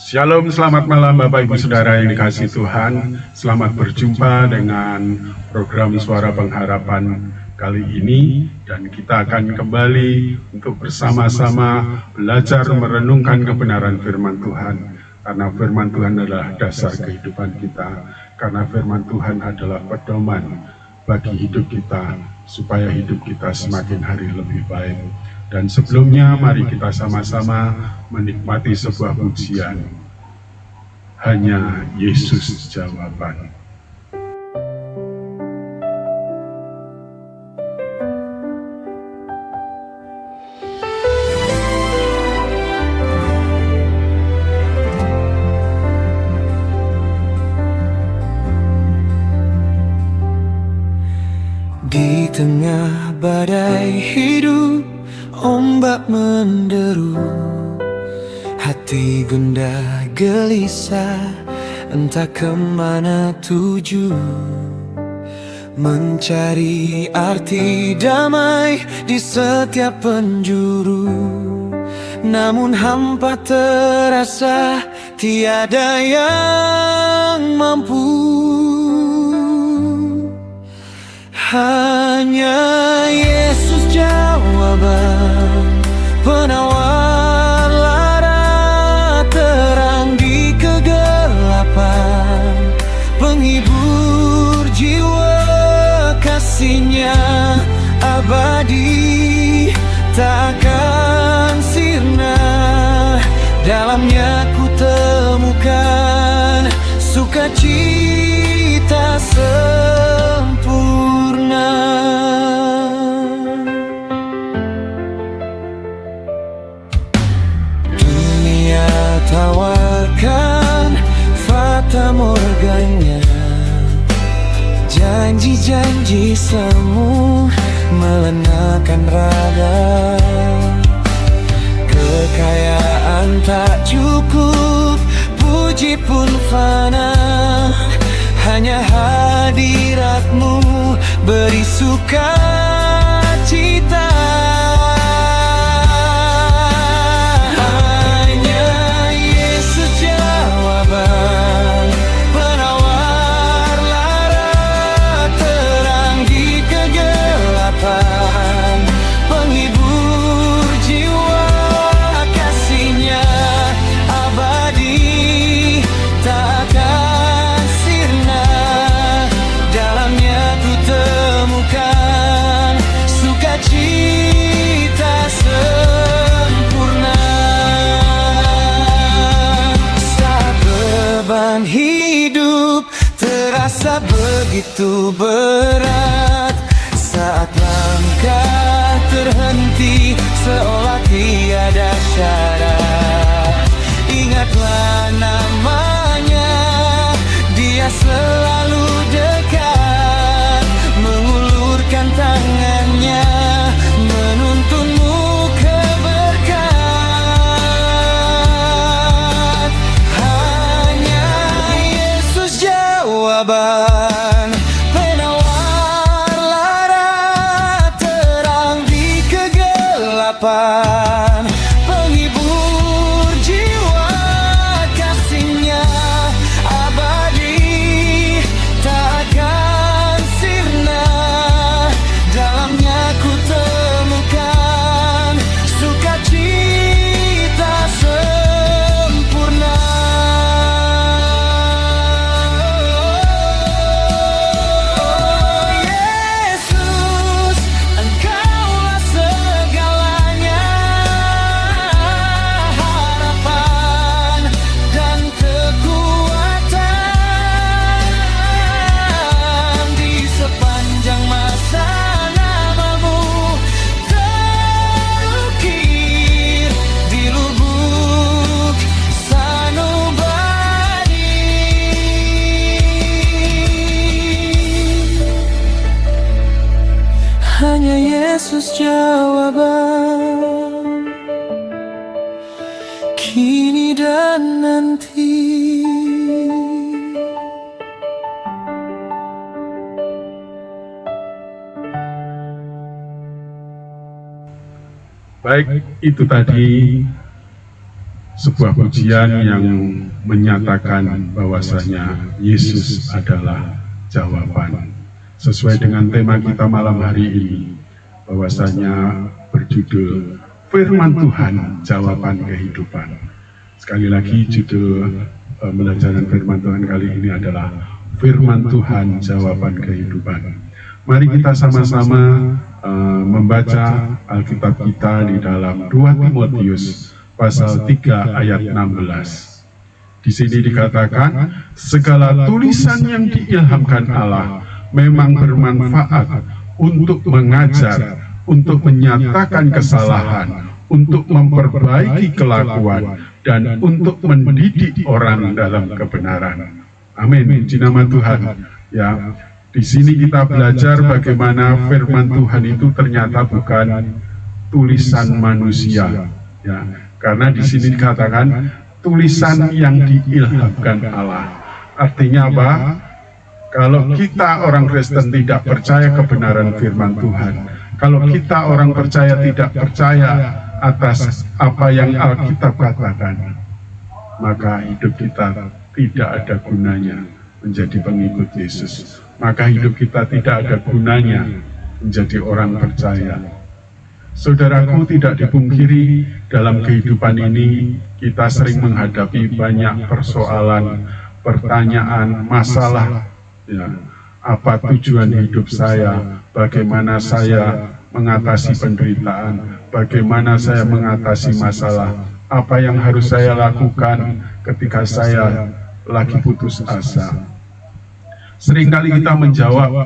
Shalom, selamat malam Bapak Ibu Saudara yang dikasihi Tuhan. Selamat berjumpa dengan program Suara Pengharapan kali ini. Dan kita akan kembali untuk bersama-sama belajar merenungkan kebenaran firman Tuhan. Karena firman Tuhan adalah dasar kehidupan kita. Karena firman Tuhan adalah pedoman bagi hidup kita, supaya hidup kita semakin hari lebih baik. Dan sebelumnya mari kita sama-sama menikmati sebuah pujian. Hanya Yesus jawaban. Di tengah badai hidup, ombak menderu, hati gundah gelisah, entah kemana tuju. Mencari arti damai di setiap penjuru, namun hampa terasa tiada yang mampu. Hanya Yesus jawaban, penawar lara, terang di kegelapan, penghibur jiwa, kasih-Nya abadi, tak akan sirna. Dalamnya ku temukan sukacita sempurna. Dunia tawarkan fata morganya, janji-janji semu melenakan raga. Kekayaan tak cukup, puji pun fana, hanya hadirat-Mu beri sukacita. Hanya Yesus jawaban, penawar lara, terang di kegelapan, penghibur jiwa, kasih-Nya abadi, tak akan sirna. Dalamnya ku temukan sukacita sempurna. Saat beban hidup terasa begitu berat, saat langkah terhenti seolah tiada syarat, ingatlah namanya, Dia selalu dekat, mengulurkan tangannya, menuntunmu ke berkat. Hanya Yesus jawaban, penawar lara, terang di kegelapan, penghibur jiwa, kasih-Nya abadi, tak akan sirna. Dalamnya ku temukan sukacita sempurna. Oh Yesus, Engkaulah segalanya, harapan dan kekuatan. Di sepanjang masa nama-Mu terukir di lubuk sanubari. Hanya Yesus jawaban, kini dan nanti. Baik, itu tadi sebuah pujian yang menyatakan bahwasanya Yesus adalah jawaban. Sesuai dengan tema kita malam hari ini, bahwasanya berjudul Firman Tuhan, Jawaban Kehidupan. Sekali lagi judul pembelajaran Firman Tuhan kali ini adalah Firman Tuhan, Jawaban Kehidupan. Mari kita sama-sama membaca Alkitab kita di dalam 2 Timotius pasal 3 ayat 16. Di sini dikatakan, segala tulisan yang diilhamkan Allah memang bermanfaat untuk mengajar, untuk menyatakan kesalahan, untuk memperbaiki kelakuan, dan untuk mendidik orang dalam kebenaran. Amin. Puji nama Tuhan. Ya, di sini kita belajar bagaimana firman Tuhan itu ternyata bukan tulisan manusia. Ya, karena di sini dikatakan tulisan yang diilhamkan Allah. Artinya apa? Kalau kita orang Kristen tidak percaya kebenaran firman Tuhan, kalau kita orang percaya tidak percaya atas apa yang Alkitab katakan, maka hidup kita tidak ada gunanya menjadi pengikut Yesus. Maka hidup kita tidak ada gunanya menjadi orang percaya. Saudaraku, tidak dipungkiri dalam kehidupan ini kita sering menghadapi banyak persoalan, pertanyaan, masalah. Ya, apa tujuan hidup saya? Bagaimana saya mengatasi penderitaan? Bagaimana saya mengatasi masalah? Apa yang harus saya lakukan ketika saya lagi putus asa? Seringkali kita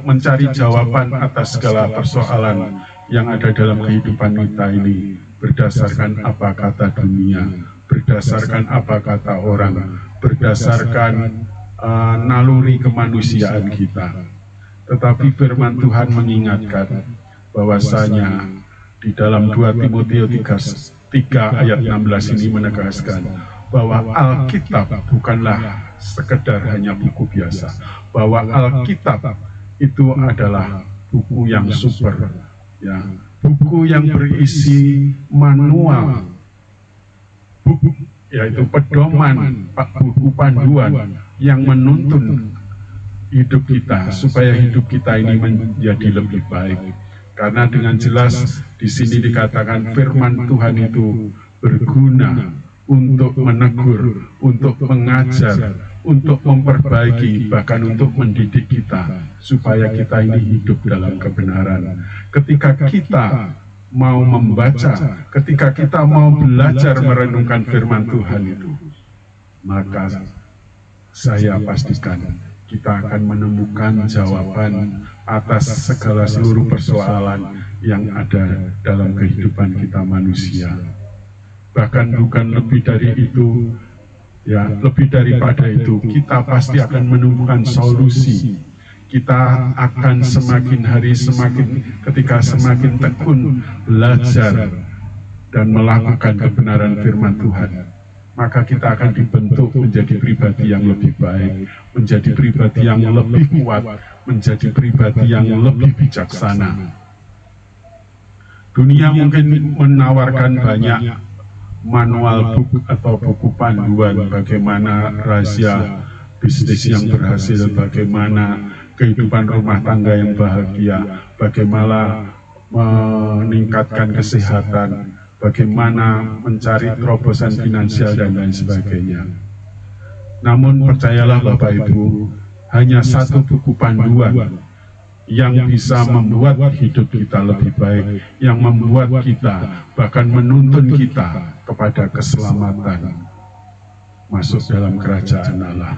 mencari jawaban atas segala persoalan yang ada dalam kehidupan kita ini berdasarkan apa kata dunia, berdasarkan apa kata orang, berdasarkan naluri kemanusiaan kita. Tetapi firman Tuhan mengingatkan bahwasanya di dalam 2 Timotius 3 ayat 16 ini menegaskan bahwa Alkitab bukanlah sekedar hanya buku biasa, bahwa Alkitab itu adalah buku yang super, ya, buku yang berisi manual, buku, yaitu pedoman, buku panduan yang menuntun hidup kita supaya hidup kita ini menjadi lebih baik. Karena dengan jelas di sini dikatakan firman Tuhan itu berguna untuk menegur, untuk mengajar, untuk memperbaiki, bahkan untuk mendidik kita supaya kita ini hidup dalam kebenaran. Ketika kita mau membaca, ketika kita mau belajar merenungkan firman Tuhan itu, maka saya pastikan kita akan menemukan jawaban atas segala seluruh persoalan yang ada dalam kehidupan kita manusia. Bahkan bukan lebih dari itu, ya, lebih daripada itu, kita pasti akan menemukan solusi. Kita akan semakin hari ketika semakin tekun belajar dan melakukan kebenaran firman Tuhan, maka kita akan dibentuk menjadi pribadi yang lebih baik, menjadi pribadi yang lebih kuat, menjadi pribadi yang lebih bijaksana. Dunia mungkin menawarkan banyak manual buku atau buku panduan bagaimana rahasia bisnis yang berhasil, bagaimana kehidupan rumah tangga yang bahagia, bagaimana meningkatkan kesehatan, bagaimana mencari terobosan finansial dan lain sebagainya. Namun percayalah Bapak Ibu, hanya satu buku panduan yang bisa membuat hidup kita lebih baik, yang membuat kita, bahkan menuntun kita kepada keselamatan, masuk dalam kerajaan Allah.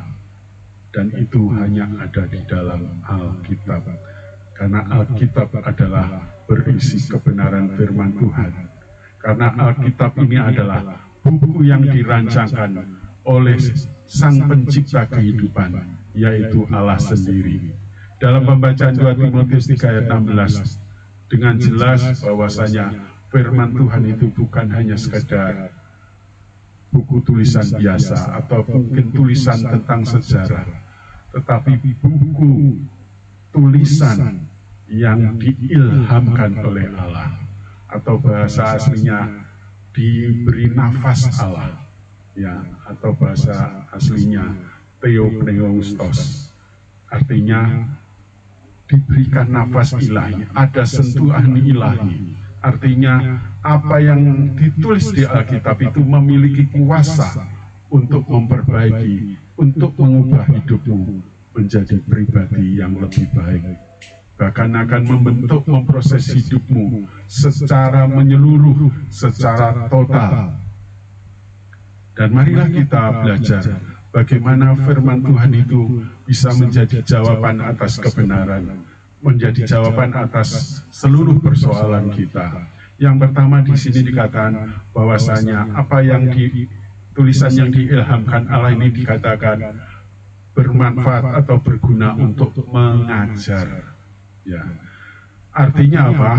Dan itu hanya ada di dalam Alkitab. Karena Alkitab adalah berisi kebenaran firman Tuhan. Karena Alkitab ini adalah buku yang dirancangkan oleh Sang Pencipta kehidupan, yaitu Allah sendiri. Dalam pembacaan 2 Timotius 3 ayat 16, dengan jelas bahwasanya firman Tuhan itu bukan hanya sekedar buku tulisan biasa atau mungkin tulisan tentang sejarah, tetapi buku tulisan yang diilhamkan oleh Allah, atau bahasa aslinya diberi nafas Allah. ya, atau bahasa aslinya theopneustos, artinya diberikan nafas ilahi, ada sentuhan ilahi. Artinya apa yang ditulis di Alkitab itu memiliki kuasa untuk memperbaiki, untuk mengubah hidupmu menjadi pribadi yang lebih baik. Bahkan akan membentuk, memproses hidupmu secara menyeluruh, secara total. Dan marilah kita belajar bagaimana firman Tuhan itu bisa menjadi jawaban atas kebenaran, menjadi jawaban atas seluruh persoalan kita. Yang pertama di sini dikatakan bahwasanya apa yang tulisan yang diilhamkan Allah ini dikatakan bermanfaat atau berguna untuk mengajar. Ya, artinya apa?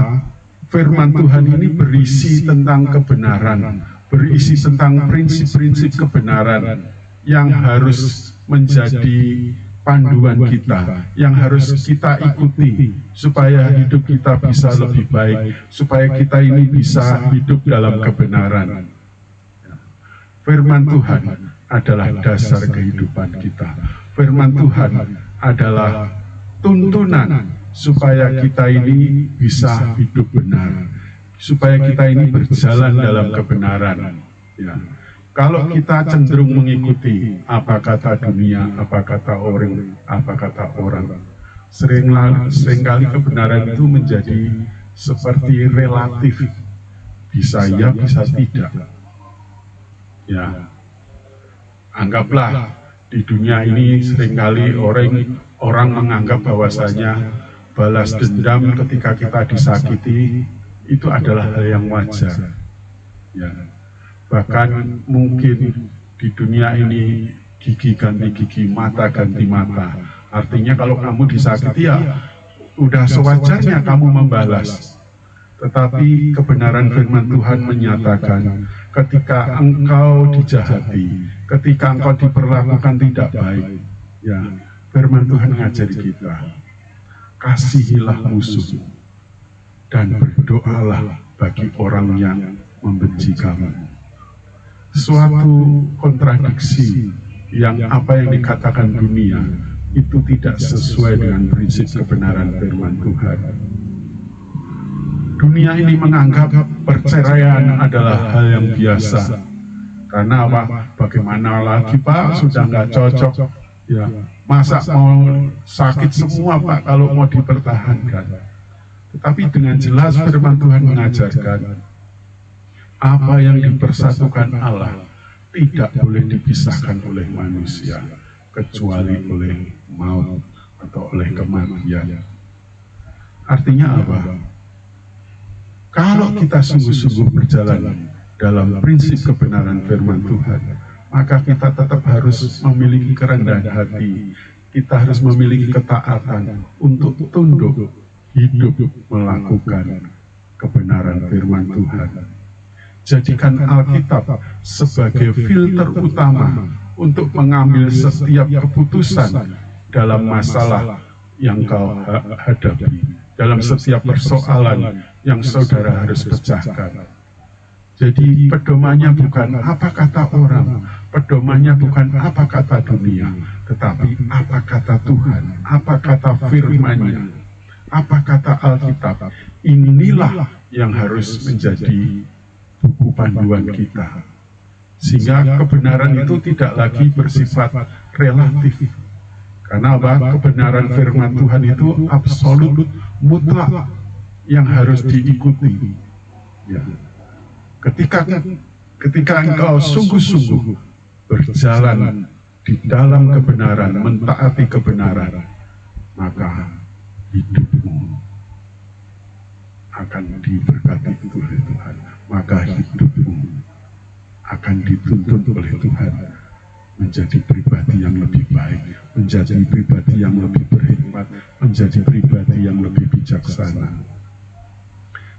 Firman Tuhan ini berisi tentang kebenaran, berisi tentang prinsip-prinsip kebenaran yang harus menjadi panduan kita, yang harus kita ikuti supaya hidup kita bisa lebih baik, supaya kita ini bisa hidup dalam kebenaran. Firman Tuhan adalah dasar kehidupan kita. Firman Tuhan adalah tuntunan supaya kita ini bisa hidup benar, supaya kita ini berjalan dalam kebenaran. Ya. Kalau kita cenderung mengikuti apa kata dunia, apa kata orang, seringkali kebenaran itu menjadi seperti relatif, bisa ya, bisa tidak. Ya, anggaplah di dunia ini seringkali orang menganggap bahwasanya balas dendam ketika kita disakiti itu adalah hal yang wajar. Ya. Bahkan mungkin di dunia ini gigi ganti gigi, mata ganti mata. Artinya kalau kamu disakiti ya udah sewajarnya kamu membalas. Tetapi kebenaran firman Tuhan menyatakan ketika engkau dijahati, ketika engkau diperlakukan tidak baik, ya, firman Tuhan mengajari kita, kasihilah musuhmu dan berdoalah bagi orang yang membenci kamu. Suatu kontradiksi yang apa yang dikatakan dunia itu tidak sesuai dengan prinsip kebenaran firman Tuhan. Dunia ini menganggap perceraian adalah hal yang biasa. Karena apa? Bagaimana lagi Pak, sudah nggak cocok. Ya, masa mau sakit semua Pak kalau mau dipertahankan. Tetapi dengan jelas firman Tuhan mengajarkan apa yang dipersatukan Allah tidak boleh dipisahkan oleh manusia kecuali oleh maut atau oleh kematian. Artinya apa? Kalau kita sungguh-sungguh berjalan dalam prinsip kebenaran firman Tuhan, maka kita tetap harus memiliki kerendahan hati. Kita harus memiliki ketaatan untuk tunduk, hidup, melakukan kebenaran firman Tuhan. Jadikan Alkitab sebagai filter utama untuk mengambil setiap keputusan dalam masalah yang kau hadapi, dalam setiap persoalan yang saudara harus pecahkan. Jadi pedomannya bukan apa kata orang, pedomannya bukan apa kata dunia, tetapi apa kata Tuhan, apa kata firman-Nya, apa kata Alkitab. Inilah yang harus menjadi buku panduan kita. Sehingga kebenaran itu tidak lagi bersifat relatif. Karena apa? Kebenaran firman Tuhan itu absolut, mutlak, yang harus diikuti. Ya. Ketika engkau sungguh-sungguh berjalan di dalam kebenaran, mentaati kebenaran, maka hidupmu akan diberkati oleh Tuhan, maka hidupmu akan dituntun oleh Tuhan menjadi pribadi yang lebih baik, menjadi pribadi yang lebih berhikmat, menjadi pribadi yang lebih bijaksana.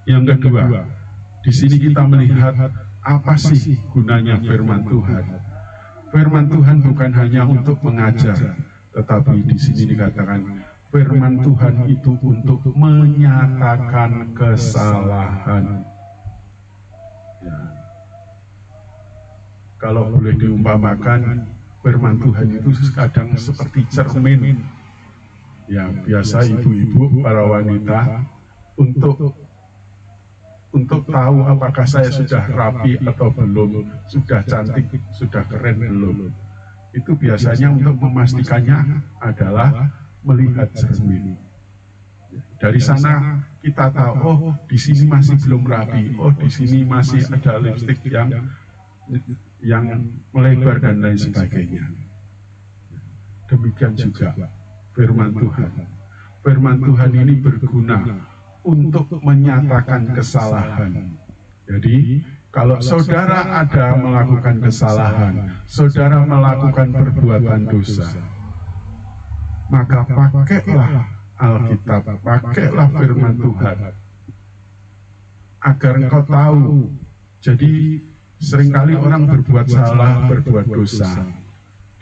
Yang kedua, di sini kita melihat apa sih gunanya firman Tuhan. Firman Tuhan bukan hanya untuk mengajar, tetapi di sini dikatakan firman Tuhan itu untuk menyatakan kesalahan. Ya. Kalau boleh diumpamakan, firman Tuhan itu kadang seperti cermin. Ya, biasa ibu-ibu, para wanita untuk tahu apakah saya sudah rapi atau belum, sudah cantik, sudah keren belum. Itu biasanya untuk memastikannya adalah melihat cermin. Dari sana kita tahu, oh di sini masih belum rapi, oh di sini masih ada lipstik yang melebar dan lain sebagainya. Demikian juga firman Tuhan. Firman Tuhan ini berguna untuk menyatakan kesalahan. Jadi kalau saudara ada melakukan kesalahan, saudara melakukan perbuatan dosa, maka pakailah Alkitab, pakailah firman Tuhan agar engkau tahu. Jadi seringkali orang berbuat salah, berbuat dosa,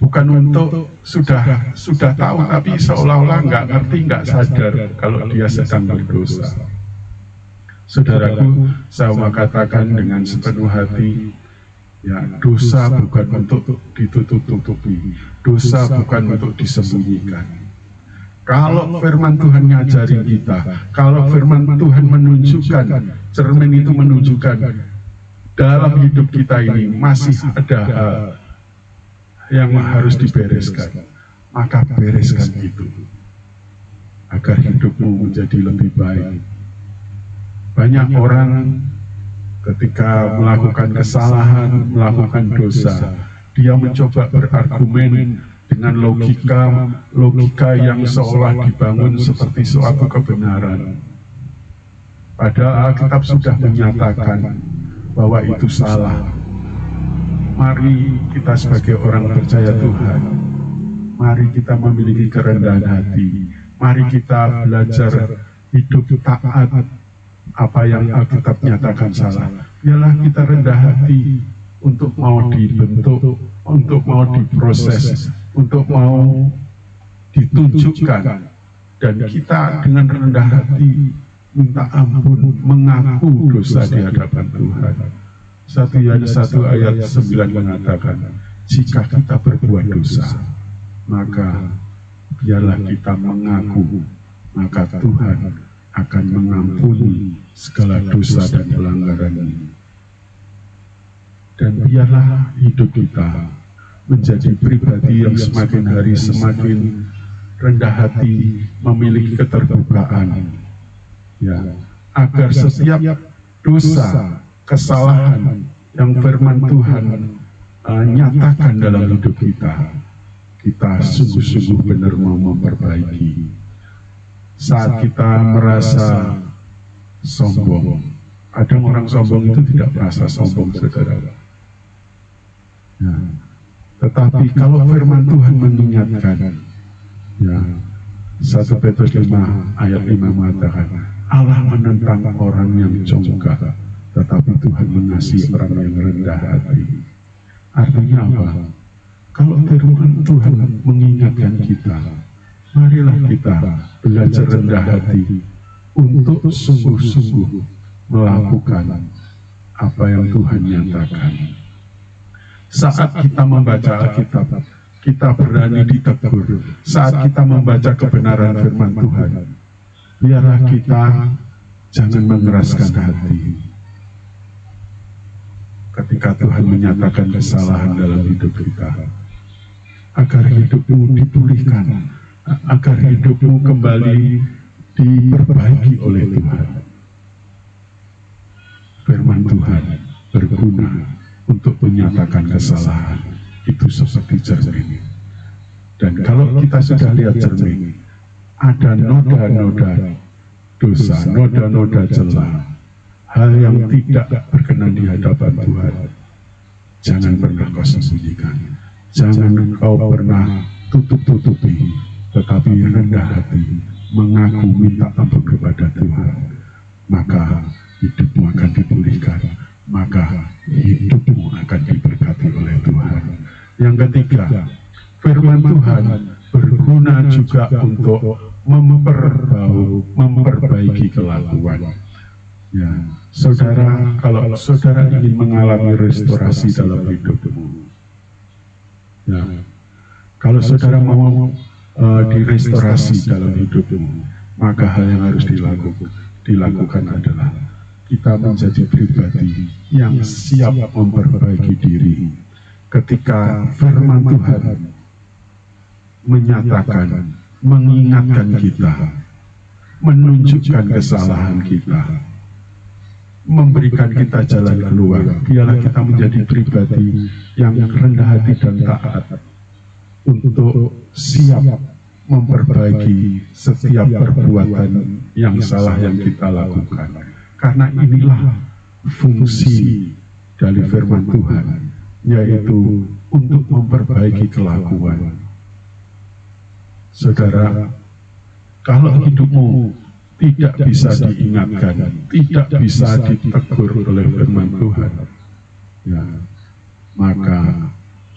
bukan untuk sudah tahu tapi seolah-olah nggak ngerti, nggak sadar kalau dia sedang berdosa. Saudaraku, saya mau katakan dengan sepenuh hati, ya, dosa bukan untuk ditutup-tutupi, dosa bukan untuk disembunyikan. Kalau firman Tuhan ngajari kita, kalau firman Tuhan menunjukkan, cermin itu menunjukkan dalam hidup kita ini masih ada hal yang harus dibereskan, maka bereskan itu agar hidupmu menjadi lebih baik. Banyak orang ketika melakukan kesalahan, melakukan dosa, dia mencoba berargumen dengan logika yang seolah dibangun seperti suatu kebenaran. Padahal Alkitab sudah menyatakan bahwa itu salah. Mari kita sebagai orang percaya Tuhan, mari kita memiliki kerendahan hati, mari kita belajar hidup taat apa yang Alkitab nyatakan salah. Biarlah kita rendah hati untuk mau dibentuk, untuk mau diproses, untuk mau ditunjukkan, dan kita dengan rendah hati minta ampun, mengaku dosa di hadapan Tuhan. 1 Yohanes 1 ayat 9 mengatakan, jika kita berbuat dosa, maka biarlah kita mengaku, maka Tuhan akan mengampuni segala dosa dan pelanggaran ini. Dan biarlah hidup kita menjadi pribadi yang semakin hari semakin rendah hati, memiliki keterbukaan, ya, agar setiap dosa, kesalahan yang firman Tuhan nyatakan dalam hidup kita, kita sungguh-sungguh benar mau memperbaiki. Saat kita merasa sombong, kadang orang sombong itu tidak merasa sombong, saudara. Ya. Tetapi kalau firman Tuhan mengingatkan, ya, 1 Petrus 5 ayat 5 mengatakan, Allah menentang orang yang congkak, tetapi Tuhan mengasihi orang yang rendah hati. Artinya apa? Kalau firman Tuhan mengingatkan kita, marilah kita belajar rendah hati untuk sungguh-sungguh melakukan apa yang Tuhan nyatakan. Saat kita membaca Alkitab, kita berani ditegur. Saat kita membaca kebenaran firman Tuhan, biarlah kita jangan mengeraskan hati. Ketika Tuhan menyatakan kesalahan dalam hidup kita, agar hidupmu dipulihkan, agar hidupmu kembali diperbaiki oleh Tuhan. Firman Tuhan berguna untuk menyatakan kesalahan, itu seperti cermin. Dan kalau kita sudah lihat cermin, ada noda-noda dosa, noda-noda celah, hal yang tidak berkenan di hadapan Tuhan, jangan pernah kau sembunyikan, jangan kau pernah tutup-tutupi, tetapi rendah hati, mengaku minta ampun kepada Tuhan, maka hidupmu akan dipulihkan, maka hidupmu akan diberkati oleh Tuhan. Yang ketiga, firman Tuhan berguna juga untuk memperbaiki kelakuan. Ya, saudara, kalau saudara ingin mengalami restorasi dalam hidupmu, Ya. Kalau saudara mau direstorasi dalam hidupmu, maka hal yang harus dilakukan adalah kita menjadi pribadi yang siap memperbaiki diri. Ketika firman Tuhan menyatakan, mengingatkan kita, menunjukkan kesalahan kita, memberikan kita jalan keluar, biarlah kita menjadi pribadi yang rendah hati dan taat untuk siap memperbaiki setiap perbuatan yang salah yang kita lakukan. Karena inilah fungsi dari firman Tuhan, yaitu untuk memperbaiki kelakuan. Saudara, kalau hidupmu tidak bisa diingatkan, tidak bisa ditegur oleh firman Tuhan, ya, maka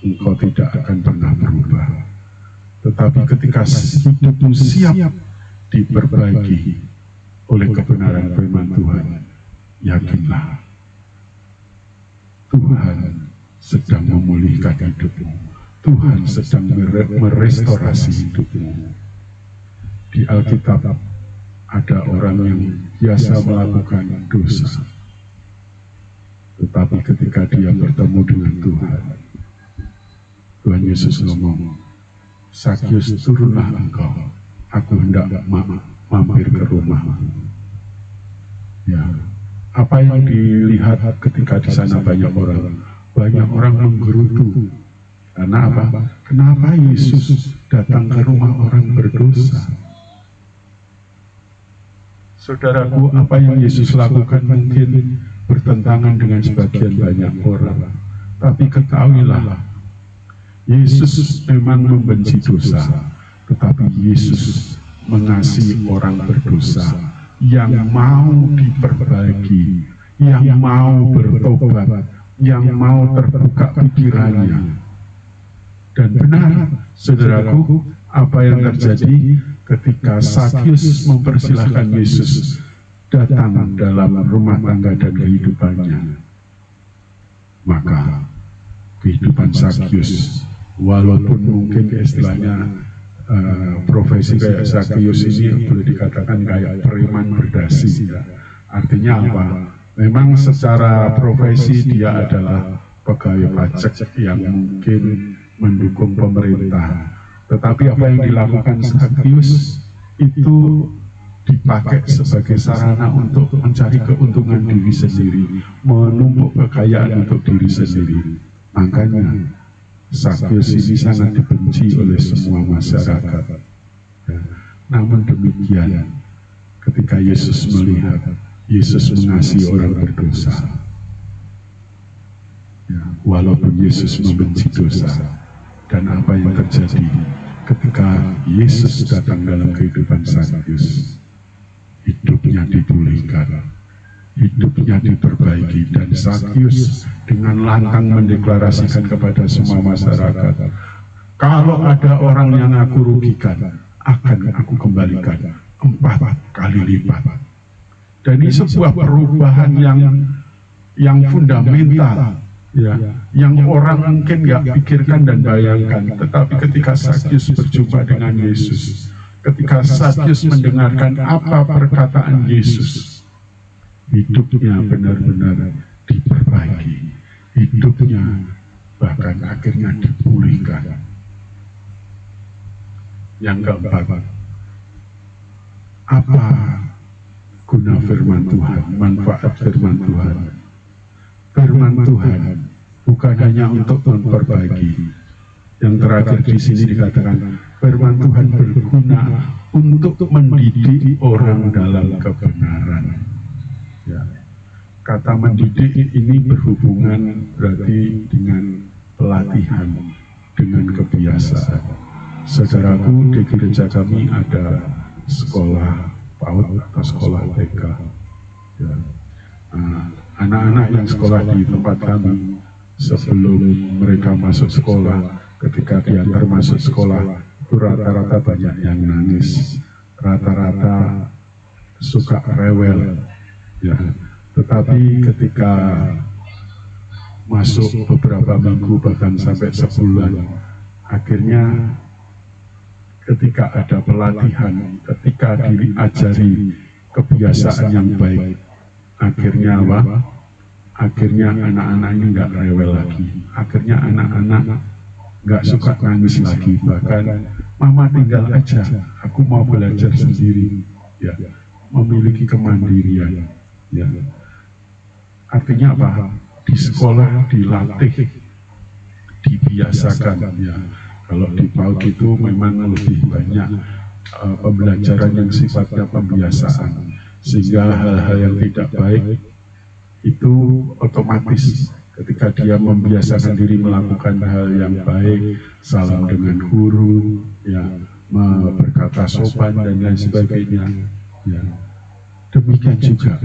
engkau tidak akan pernah berubah. Tetapi ketika hidupmu siap diperbaiki oleh kebenaran firman Tuhan, yakinlah Tuhan sedang memulihkan hidupmu. Tuhan sedang merestorasi hidupmu. Di Alkitab ada orang yang biasa melakukan dosa, tetapi ketika dia bertemu dengan Tuhan, Tuhan Yesus ngomong, "Sakyus, turunlah engkau, aku hendak mampir ke rumahmu." Ya, apa yang dilihat ketika di sana banyak orang menggerutu. Karena apa? Kenapa Yesus datang ke rumah orang berdosa? Saudaraku, apa yang Yesus lakukan mungkin bertentangan dengan sebagian banyak orang. Tapi ketahuilah, Yesus memang membenci dosa, tetapi Yesus mengasihi orang berdosa yang mau diperbaiki, yang mau bertobat, yang mau terbuka pikirannya. Dan benar, saudaraku, apa yang terjadi ketika Sakyus mempersilahkan Yesus datang dalam rumah tangga dan kehidupannya, maka kehidupan Sakyus, walaupun mungkin istilahnya profesi kayak Sakyus ini boleh dikatakan kayak preman berdasi, ya. Artinya apa? Memang secara profesi dia adalah pegawai pajak yang mungkin mendukung pemerintah. Tetapi apa yang dilakukan Sakyus itu dipakai sebagai sarana untuk mencari keuntungan diri sendiri, menumpuk kekayaan untuk diri sendiri. Makanya Sakyus ini sangat dibenci oleh semua masyarakat. Ya. Namun demikian, ketika Yesus melihat, Yesus mengasihi orang berdosa. Ya, walaupun Yesus membenci dosa. Dan apa yang terjadi ketika Yesus datang dalam kehidupan Sakyus? Hidupnya dipulihkan, hidupnya diperbaiki, dan Sakyus dengan lantang mendeklarasikan kepada semua masyarakat, kalau ada orang yang aku rugikan, akan aku kembalikan 4 kali lipat. Dan ini sebuah perubahan yang fundamental, ya, yang orang mungkin nggak pikirkan dan bayangkan. Tetapi ketika Sakyus berjumpa dengan Yesus, ketika Sakyus mendengarkan apa perkataan Yesus, hidupnya benar-benar diperbaiki, hidupnya bahkan akhirnya dipulihkan. Yang keempat, apa guna firman Tuhan, manfaat firman Tuhan? Firman Tuhan bukan hanya untuk memperbaiki. Yang terakhir di sini dikatakan, firman Tuhan berguna untuk mendidik orang dalam kebenaran. Ya. Kata mendidik ini berhubungan berarti dengan pelatihan, dengan kebiasaan. Saudaraku, di gereja kami ada sekolah PAUD atau sekolah TK. Ya. Anak-anak yang sekolah di tempat kami, sebelum mereka masuk sekolah, ketika diantar masuk sekolah, itu rata-rata banyak yang nangis, rata-rata suka rewel, ya. Tetapi ketika masuk beberapa minggu bahkan sampai sebulan, Akhirnya ketika ada pelatihan, ketika diajari kebiasaan yang baik, akhirnya apa? Akhirnya anak-anak ini nggak rewel lagi. Akhirnya anak-anak nggak suka nangis lagi. Bahkan, mama tinggal aja, aku mau belajar sendiri. Ya, memiliki kemandirian. Ya, artinya apa? Di sekolah dilatih, dibiasakan. Ya, kalau di PAUD itu memang lebih banyak pembelajaran yang sifatnya pembiasaan, sehingga hal-hal yang tidak baik itu otomatis ketika dia membiasakan diri melakukan hal yang baik, salam dengan guru, ya, berkata sopan dan lain sebagainya. Ya, demikian juga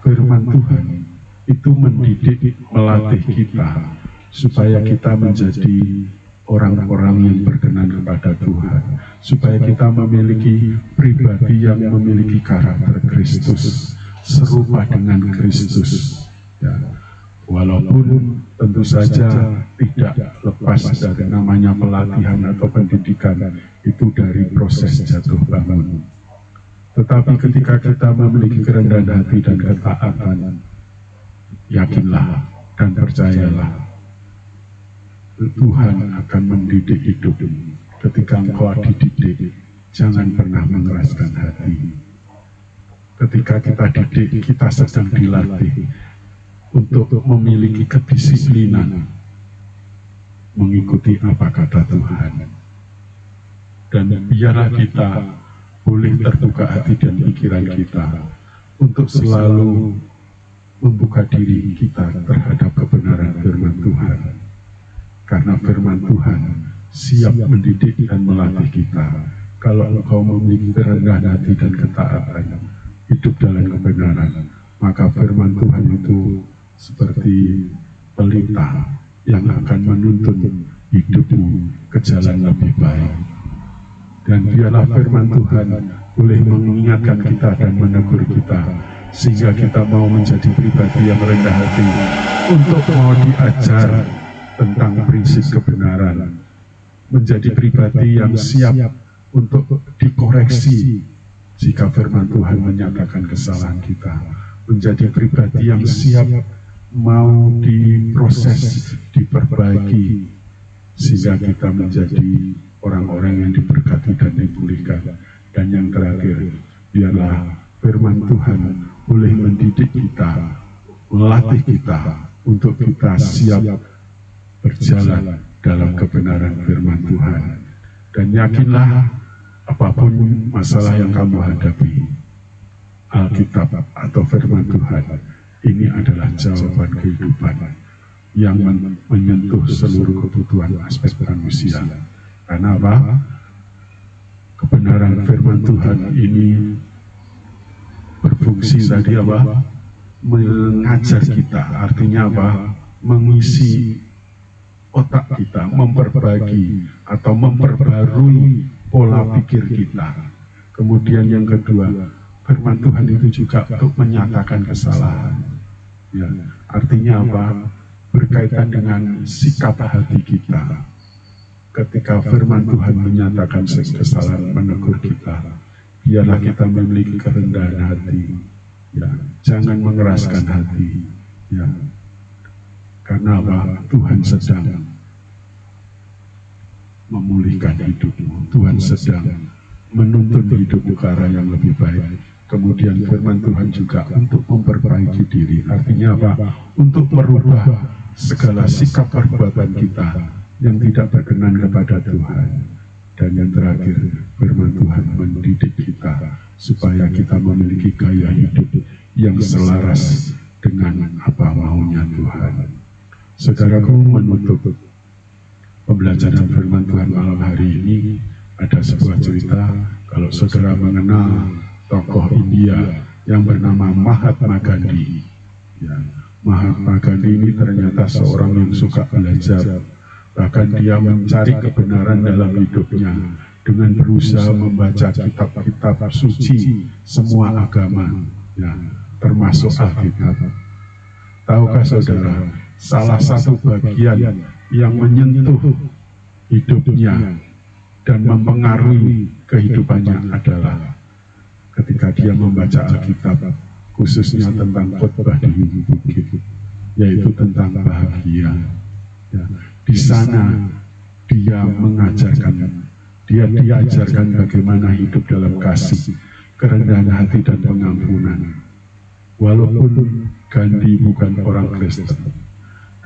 firman Tuhan itu mendidik, melatih kita supaya kita menjadi orang-orang yang berkenan kepada Tuhan, supaya kita memiliki pribadi yang memiliki karakter Kristus, serupa dengan Kristus. Ya, walaupun tentu saja tidak lepas dari namanya pelatihan atau pendidikan, itu dari proses jatuh bangun. Tetapi ketika kita memiliki kerendahan hati dan ketaatan, yakinlah dan percayalah, Tuhan akan mendidik hidupmu. Ketika engkau dididik, jangan pernah mengeraskan hati. Ketika kita didik, kita sedang dilatih untuk memiliki kedisiplinan, mengikuti apa kata Tuhan. Dan biarlah kita boleh terbuka hati dan pikiran kita untuk selalu membuka diri kita terhadap kebenaran firman Tuhan. Karena firman Tuhan siap mendidik dan melatih kita. Kalau engkau memiliki kerendahan hati dan ketaatan, hidup dalam kebenaran, maka firman Tuhan itu seperti pelita yang akan menuntun hidupmu ke jalan lebih baik. Dan biarlah firman Tuhan boleh mengingatkan kita dan menegur kita, sehingga kita mau menjadi pribadi yang rendah hati untuk mau diajar tentang prinsip kebenaran, menjadi pribadi yang siap untuk dikoreksi jika firman Tuhan menyatakan kesalahan kita, menjadi pribadi yang siap mau diproses, diperbaiki, sehingga kita menjadi orang-orang yang diberkati dan dipulihkan. Dan yang terakhir, biarlah firman Tuhan boleh mendidik kita, melatih kita untuk kita siap berjalan dalam kebenaran firman Tuhan. Dan yakinlah, apapun masalah yang kamu hadapi, Alkitab atau firman Tuhan ini adalah jawaban kehidupan yang menyentuh seluruh kebutuhan aspek manusia. Karena apa? Kebenaran firman Tuhan ini berfungsi tadi apa? Mengajar kita, artinya apa? Mengisi otak kita, memperbaiki atau memperbarui pola pikir kita. Kemudian yang kedua, firman Tuhan itu juga untuk menyatakan kesalahan. Ya, artinya apa? Berkaitan dengan sikap hati kita. Ketika firman Tuhan menyatakan kesalahan, menegur kita, biarlah kita memiliki kerendahan hati. Ya, jangan mengeraskan hati. Ya, karena apa? Tuhan sedang memulihkan hidupmu. Tuhan sedang menuntun hidupmu ke arah yang lebih baik. Kemudian firman Tuhan juga untuk memperbaiki diri. Artinya apa? Untuk merubah segala sikap perbuatan kita yang tidak berkenan kepada Tuhan. Dan yang terakhir, firman Tuhan mendidik kita supaya kita memiliki gaya hidup yang selaras dengan apa maunya Tuhan. Saudaraku, menutup pembelajaran firman Tuhan malam hari ini, ada sebuah cerita. Kalau saudara mengenal tokoh India yang bernama Mahatma Gandhi, ya, Mahatma Gandhi ini ternyata seorang yang suka belajar. Bahkan dia mencari kebenaran dalam hidupnya dengan berusaha membaca kitab-kitab suci semua agama, ya, termasuk Alkitab. Tahukah saudara, salah satu bagian yang menyentuh hidupnya dan mempengaruhi kehidupannya adalah ketika dia membaca Alkitab, khususnya tentang khotbah di bukit, yaitu tentang bahagia. Ya, di sana dia diajarkan bagaimana hidup dalam kasih, kerendahan hati dan pengampunan. Walaupun Gandhi bukan orang Kristen,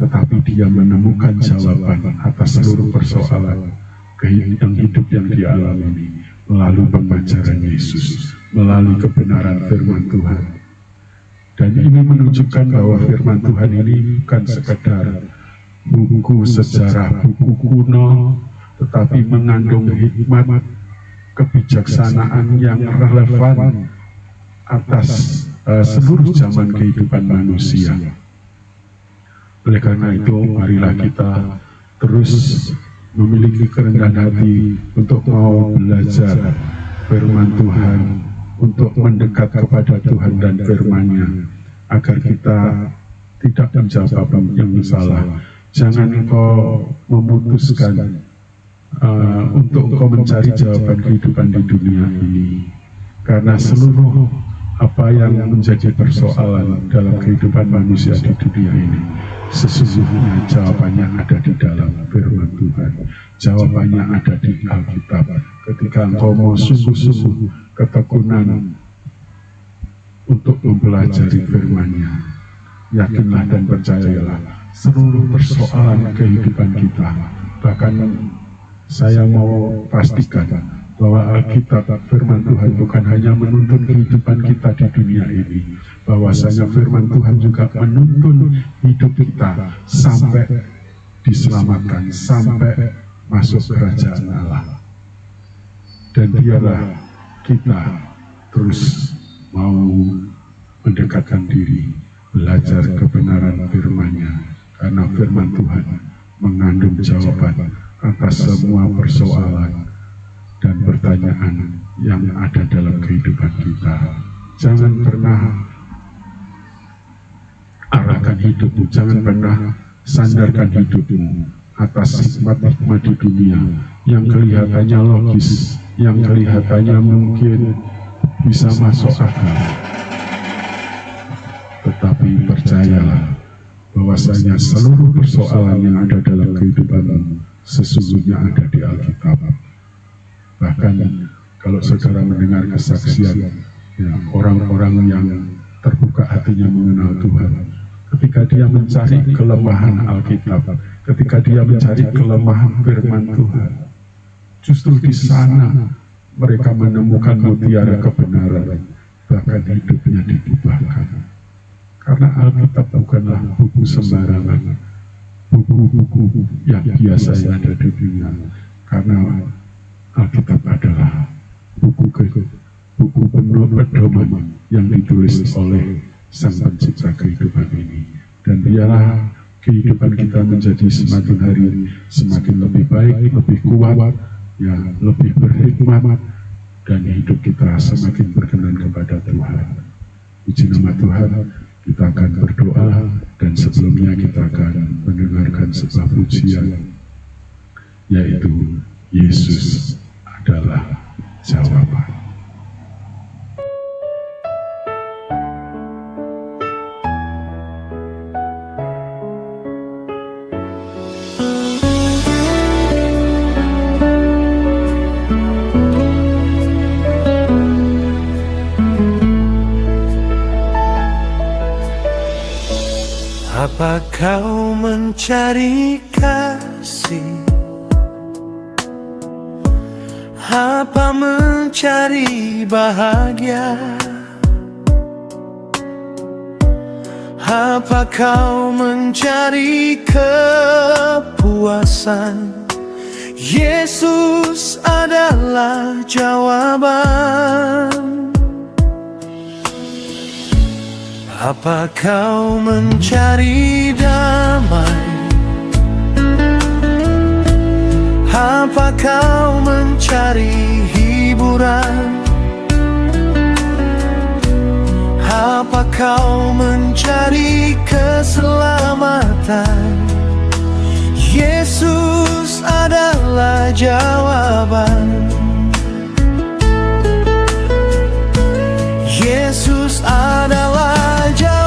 tetapi dia menemukan jawaban atas seluruh persoalan kehidupan hidup yang dia alami melalui pengajaran Yesus, melalui kebenaran firman Tuhan. Dan ini menunjukkan bahwa firman Tuhan ini bukan sekedar buku sejarah, buku kuno, tetapi mengandung hikmat, kebijaksanaan yang relevan atas seluruh zaman kehidupan manusia. Oleh karena itu, marilah kita terus memiliki kerendahan hati untuk mau belajar firman Tuhan, untuk mendekat kepada Tuhan dan firman-Nya, agar kita tidak menjawab yang salah. Jangan engkau memutuskan untuk engkau mencari jawaban kehidupan di dunia ini, karena seluruh apa yang menjadi persoalan dalam kehidupan manusia di dunia ini, sesungguhnya jawabannya ada di dalam firman Tuhan. Jawabannya ada di Alkitab. Ketika engkau mau sungguh-sungguh ketekunan untuk mempelajari firman-Nya, yakinlah dan percayalah, seluruh persoalan kehidupan kita, bahkan saya mau pastikan bahwa Alkitab, firman Tuhan bukan hanya menuntun kehidupan kita di dunia ini, bahwasanya firman Tuhan juga menuntun hidup kita sampai diselamatkan, sampai masuk kerajaan Allah. Dan biarlah kita terus mau mendekatkan diri, belajar kebenaran firman-Nya, karena firman Tuhan mengandung jawaban atas semua persoalan dan pertanyaan yang ada dalam kehidupan kita. Jangan pernah arahkan hidupmu, jangan pernah sandarkan hidupmu atas hikmat-hikmat di dunia yang kelihatannya logis, yang kelihatannya mungkin bisa masuk akal. Tetapi percayalah bahwasanya seluruh persoalan yang ada dalam kehidupanmu sesungguhnya ada di Alkitab. Bahkan kalau saudara mendengar kesaksian orang-orang yang terbuka hatinya mengenal Tuhan, ketika dia mencari kelemahan Alkitab, ketika dia mencari kelemahan firman Tuhan, justru di sana mereka menemukan mutiara kebenaran, bahkan hidupnya diubahkan. Karena Alkitab bukanlah buku sembarangan, buku-buku yang biasa yang ada di dunia, karena Alkitab adalah buku penuh pedoman yang ditulis oleh Sang Pencipta kehidupan ini. Dan biarlah kehidupan kita menjadi semakin hari semakin lebih baik, lebih kuat, ya, lebih berhikmat, dan hidup kita semakin berkenan kepada Tuhan. Puji nama Tuhan. Kita akan berdoa, dan sebelumnya kita akan mendengarkan sebuah pujian, yaitu Yesus adalah jawaban. Apa kau mencari kasih? Apa mencari bahagia? Apa kau mencari kepuasan? Yesus adalah jawaban. Apa kau mencari damai? Apa kau mencari hiburan? Apa kau mencari keselamatan? Yesus adalah jawaban. Yesus adalah jawaban.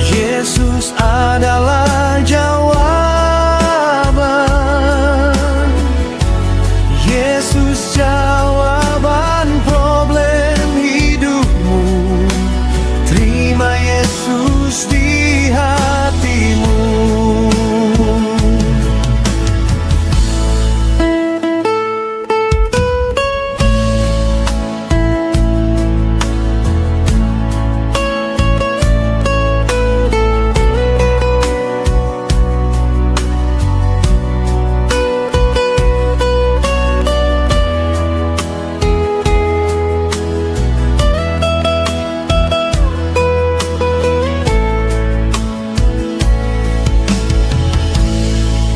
Yesus adalah jawaban. Yesus jawaban problem hidupmu. Terima Yesus di hatimu.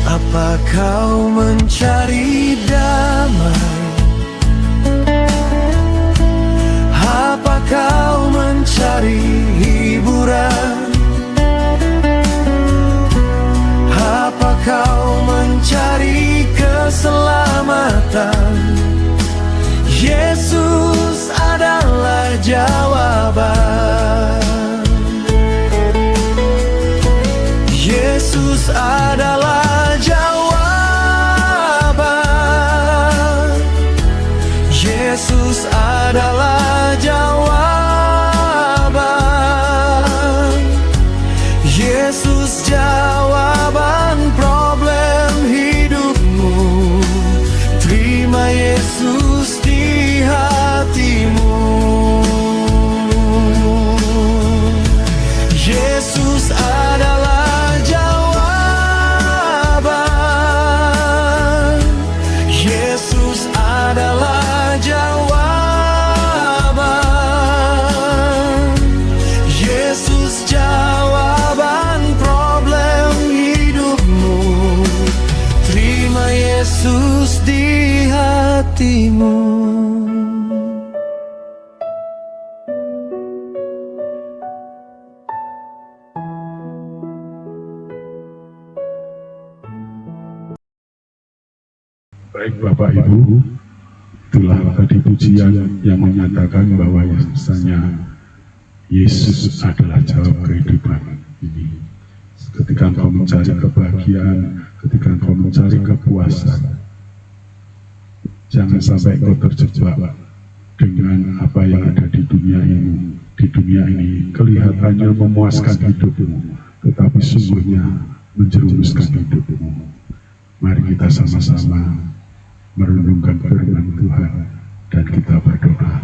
Apa kau mencari damai? Apa kau mencari hiburan? Apa kau mencari keselamatan? Yesus adalah jawaban. Yesus adalah jawaban. Yesus adalah jawaban. Yesus jawaban problem hidupmu. Terima Yesus di hatimu. Yesus adalah jawaban. Yesus adalah jawaban. Yesus jawaban problem hidupmu. Terima Yesus di hatimu. Baik Bapak Ibu, itulah tadi pujian yang menyatakan bahwa Yesus adalah jawab kehidupan ini. Ketika engkau mencari kebahagiaan, ketika engkau mencari kepuasan, jangan sampai engkau terjebak dengan apa yang ada di dunia ini. Di dunia ini kelihatannya memuaskan hidupmu, tetapi sungguhnya menjerumuskan hidupmu. Mari kita sama-sama merenungkan firman Tuhan dan kita berdoa.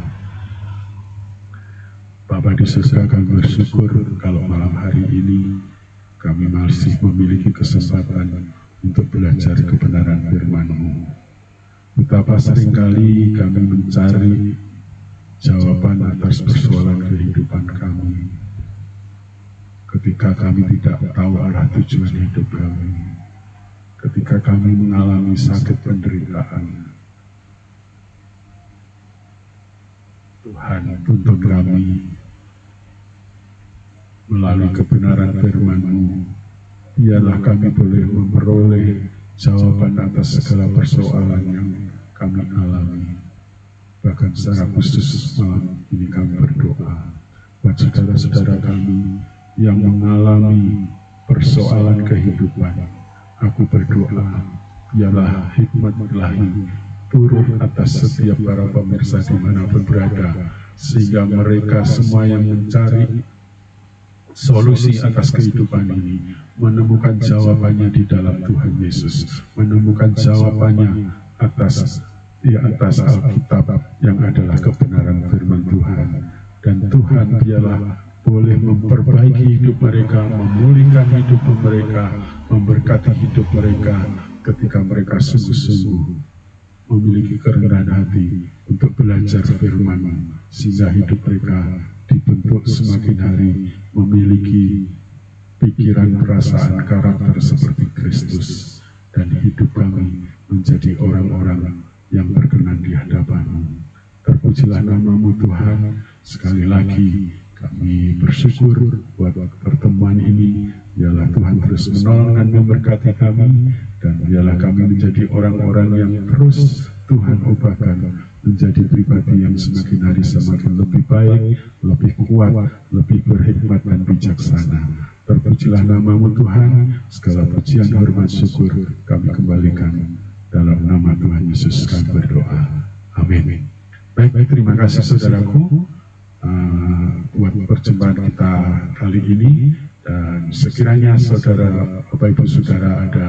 Bapa di surga, kami bersyukur kalau malam hari ini kami masih memiliki kesempatan untuk belajar kebenaran firman-Mu. Betapa seringkali kami mencari jawaban atas persoalan kehidupan kami ketika kami tidak tahu arah tujuan hidup kami. Ketika kami mengalami sakit penderitaan, Tuhan tuntun kami melalui kebenaran firman-Mu. Biarlah kami boleh memperoleh jawaban atas segala persoalan yang kami alami. Bahkan secara khusus malam ini kami berdoa buat saudara-saudara kami yang mengalami persoalan kehidupan. Aku berdoa, biarlah hikmat ilahi turun atas setiap para pemirsa dimanapun berada, sehingga mereka semua yang mencari solusi atas kehidupan ini menemukan jawabannya di dalam Tuhan Yesus, menemukan jawabannya atas Alkitab yang adalah kebenaran firman Tuhan. Dan Tuhan biarlah boleh memperbaiki hidup mereka, memulihkan hidup mereka, memberkati hidup mereka ketika mereka sungguh-sungguh memiliki kerendahan hati untuk belajar firman, sehingga hidup mereka dibentuk semakin hari memiliki pikiran, perasaan, karakter seperti Kristus, dan hidup kami menjadi orang-orang yang berkenan di hadapan-Mu. Terpujilah nama-Mu Tuhan. Sekali lagi Kami bersyukur buat pertemuan ini. Biarlah Tuhan terus menolong dan memberkati kami, dan biarlah kami menjadi orang-orang yang terus Tuhan ubahkan menjadi pribadi yang semakin hari semakin lebih baik, lebih kuat, lebih berhikmat dan bijaksana. Terpujilah nama-Mu Tuhan, segala pujian, hormat, syukur kami kembalikan dalam nama Tuhan Yesus kami berdoa. Amin. Baik, terima kasih saudaraku buat perjumpaan kita kali ini, dan sekiranya saudara, Bapak Ibu Saudara ada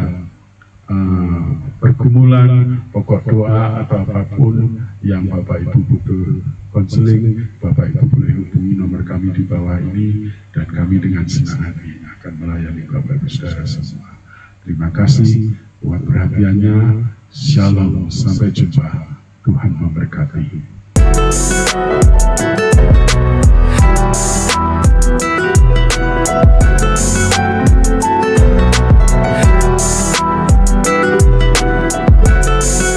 pergumulan, pokok doa atau apapun yang Bapak Ibu butuh konseling, Bapak Ibu boleh hubungi nomor kami di bawah ini, dan kami dengan senang hati akan melayani Bapak Ibu Saudara semua. Terima kasih buat perhatiannya. Shalom, sampai jumpa. Tuhan memberkati.